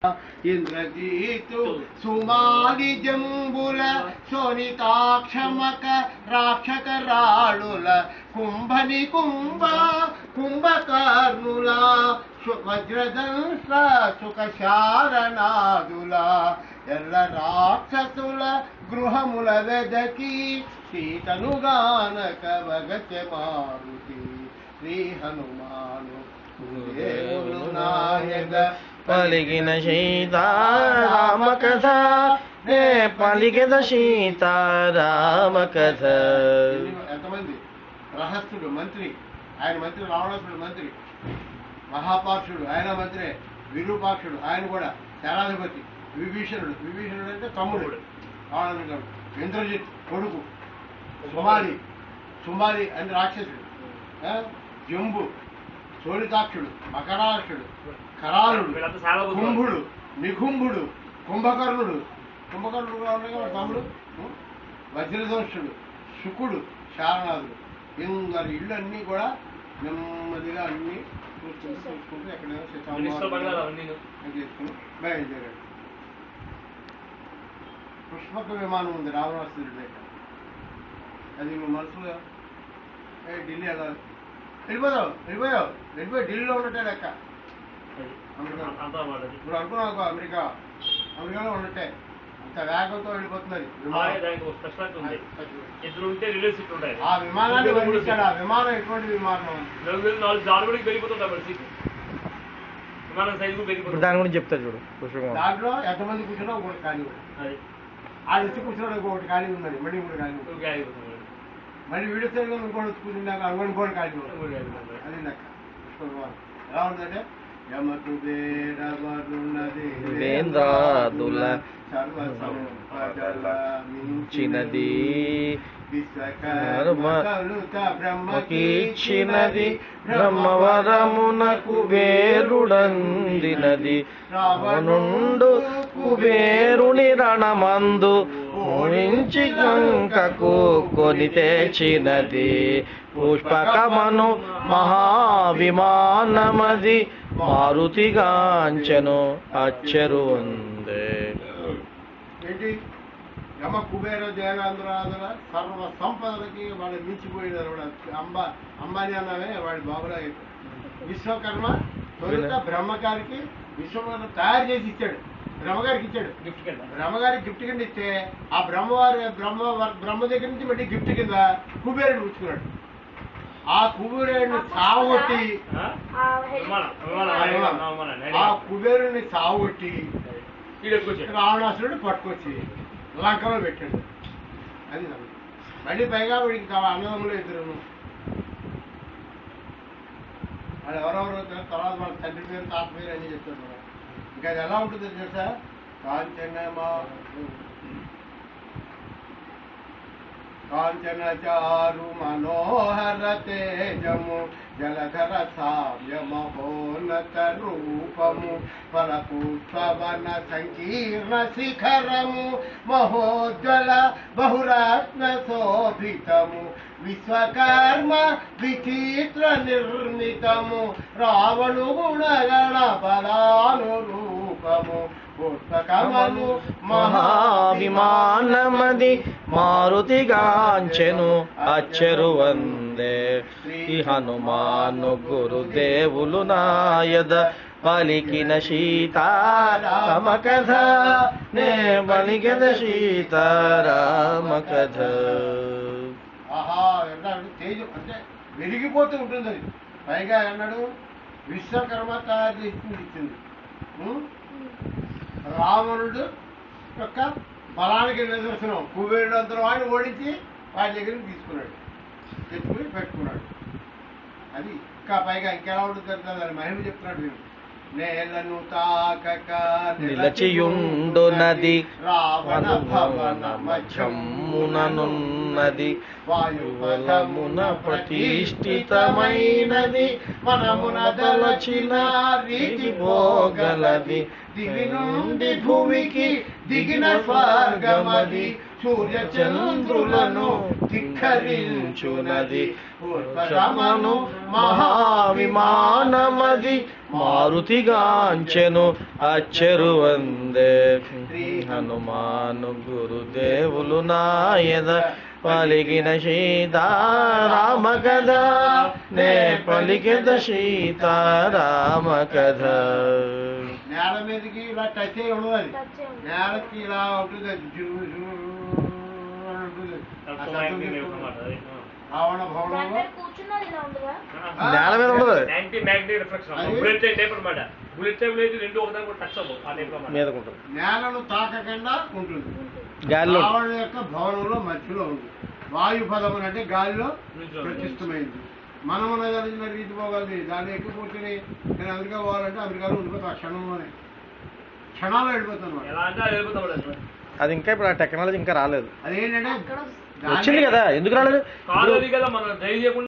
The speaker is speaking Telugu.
ఇంద్రజీతు సుమాలి జంబుల శోణితాక్షమక రాక్షక రాళుల కుంభని కుంభకర్ణుల వజ్రదంశ సుఖ శారణాదుల ఎల్ల రాక్షసుల గృహముల వెదకి సీతనుగానక వగచ మారుతి శ్రీ హనుమాను దేవులు నాయక పలికిన సీతారామ కథ నే పలికిన సీతారామ కథ. ఎంతమంది రహస్యుడు మంత్రి, ఆయన మంత్రి, రావణాసుడు మంత్రి, మహాపాక్షుడు ఆయన మంత్రి, విరూపాక్షుడు ఆయన కూడా శరాధిపతి, విభీషణుడు అంటే తమ్ముడు రావణుడు, ఇంద్రజిత్ కొడుకు, సుమాలి అని రాక్షసుడు, జంబు, శోణితాక్షుడు, మకరాక్షుడు, కరాలుడు, కుంభుడు, నికుంభుడు, కుంభకర్ణుడు కూడా ఉన్నాయి కదా తమ్ముడు, వజ్రదంశుడు, శుకుడు, శారణాదుడు. ఇందరి ఇళ్ళు అన్నీ కూడా నెమ్మదిగా అన్ని చూసుకుంటూ ఎక్కడైనా చేసుకుని బయలుదేరాడు. పుష్పక విమానం ఉంది రావణాసురుడి దగ్గర. అది మీ మనసులో ఢిల్లీ ఎలా వెళ్ళిపోయి ఢిల్లీలో ఉన్నట్టే లెక్క. ఇప్పుడు అనుకున్నావు అమెరికాలో ఉన్నట్టే అంత వేగంతో వెళ్ళిపోతున్నది. ఆ విమానాన్ని వర్ణించాడు. ఆ విమానం ఎటువంటి విమానం? దాని గురించి చెప్తారు చూడు. దాంట్లో ఎంతమంది కూర్చున్నా ఒకటి ఖాళీ ఆ వచ్చి కూర్చున్నాడు, ఇంకొకటి ఖాళీ ఉన్నది, మళ్ళీ ఇంకోటి ఖాళీ, మళ్ళీ వీడియో సైడ్ ఇంకోటి వచ్చి కూర్చున్నాక అనుకోని ఇంకోటి ఖాళీ అది లెక్క. ఎలా ఉందంటే వేంద్రాదుల మించినది బ్రహ్మకీర్చినది బ్రహ్మవరమునకు వేరుడందినది రావణుండు కుబేరుని రణమందు ఊరించి గంకకు కొని తెచ్చినది పుష్పకమను మహావిమానమది మారుతిగాంచెను అచ్చెరు ఉందే. ఏంటి యమ కుబేర దేవేంద్రాదుల సర్వ సంపదలకి వాళ్ళు మించిపోయినారు. అంబానీ అన్నవే వాడి బాబులా. విశ్వకర్మ తొలుత బ్రహ్మగారికి విశ్వకర్మ తయారు చేసి ఇచ్చాడు, బ్రహ్మగారికి ఇచ్చాడు. బ్రహ్మగారికి గిఫ్ట్ కింద ఇస్తే ఆ బ్రహ్మ దగ్గర నుంచి మళ్ళీ గిఫ్ట్ కింద కుబేరుడు పుచ్చుకున్నాడు. ఆ కుబేరుని సావగొట్టి రావణాసురుడు పట్టుకొచ్చి లంకలో పెట్టాడు. అది మళ్ళీ పైగా వీడికి అన్నదమ్ములు ఇద్దరు, వాళ్ళు ఎవరెవరు తర్వాత వాళ్ళ తండ్రి పేరు తాత పేరు అని చెప్తారు. ఇంకా అది ఎలా ఉంటుందో తెలుసా? కాంచనచారు మనోహర తేజము జలధర సామ్య మహోన్నత రూపము ఫలపుష్పవన సంకీర్ణ శిఖరము మహోజ్వల బహురత్న శోభితము విశ్వకర్మ విచిత్ర నిర్మితము రావణు గుణగణ బలానురూపము పుష్పకమను మహావిమానమది మారుతిగాంచెను అచ్చెరు వందే. శ్రీ హనుమాను గురుదేవులు నాయద పలికిన సీతారామ కథ నే పలికిన సీతారామ కథ. ఆహా అన్నాడు, తేజం అంటే వెలిగిపోతూ ఉంటుంది అది. పైగా అన్నాడు విశ్వకర్మ తయారు చేసి ఇచ్చింది. రావణుడు యొక్క బలానికి నిదర్శనం. కుబేరుడు అంతలో వాడిని ఓడించి వాడి దగ్గరికి తీసుకున్నాడు, తెచ్చుకుని పెట్టుకున్నాడు. అది ఇంకా పైగా ఇంకెలా ఉంటుంది దాని మహిమ చెప్తున్నాడు. నేను నేలను తాకక నిలచియుండునది రావణ భవన మధ్యముననున్నది వాయుపథమున ప్రతిష్ఠితమైనది మనమున దలచిన రీతి పోగలది దివి నుండి భూమికి దిగిన స్వర్గమది సూర్య చంద్రులను ధిక్కరించునది పుష్పకమను మహావిమానమది మారుతిగాంచెను అచ్చెరు వందే హనుమాను గురుదేవులు నాయద పలికిన సీతారామ కథ నే పలికిన సీతారామ కథ. నేల మీదకి ఇలా టచ్ అయ్యి ఉండదు, అది నేలకి ఇలా ఉంటుంది, రావణ భవనంలో నేల మీద ఉండదు, మీదకుంటుంది, నేలను తాకకుండా ఉంటుంది. గాలిలో రావణ యొక్క భవనంలో మధ్యలో ఉంది. వాయుపదం అంటే గాలిలో ప్రతిష్టమైంది. మనం జరిగిన రీతి పోగలది. దాన్ని ఎక్కిపోతుంది. నేను అమెరికా పోవాలంటే అమెరికాలో ఉండిపోతా, క్షణాల్లో వెళ్ళిపోతాను. అది ఇంకా ఇప్పుడు ఆ టెక్నాలజీ ఇంకా రాలేదు. అదేంటంటే వచ్చింది కదా, ఎందుకు రాలేదు? కదా మనం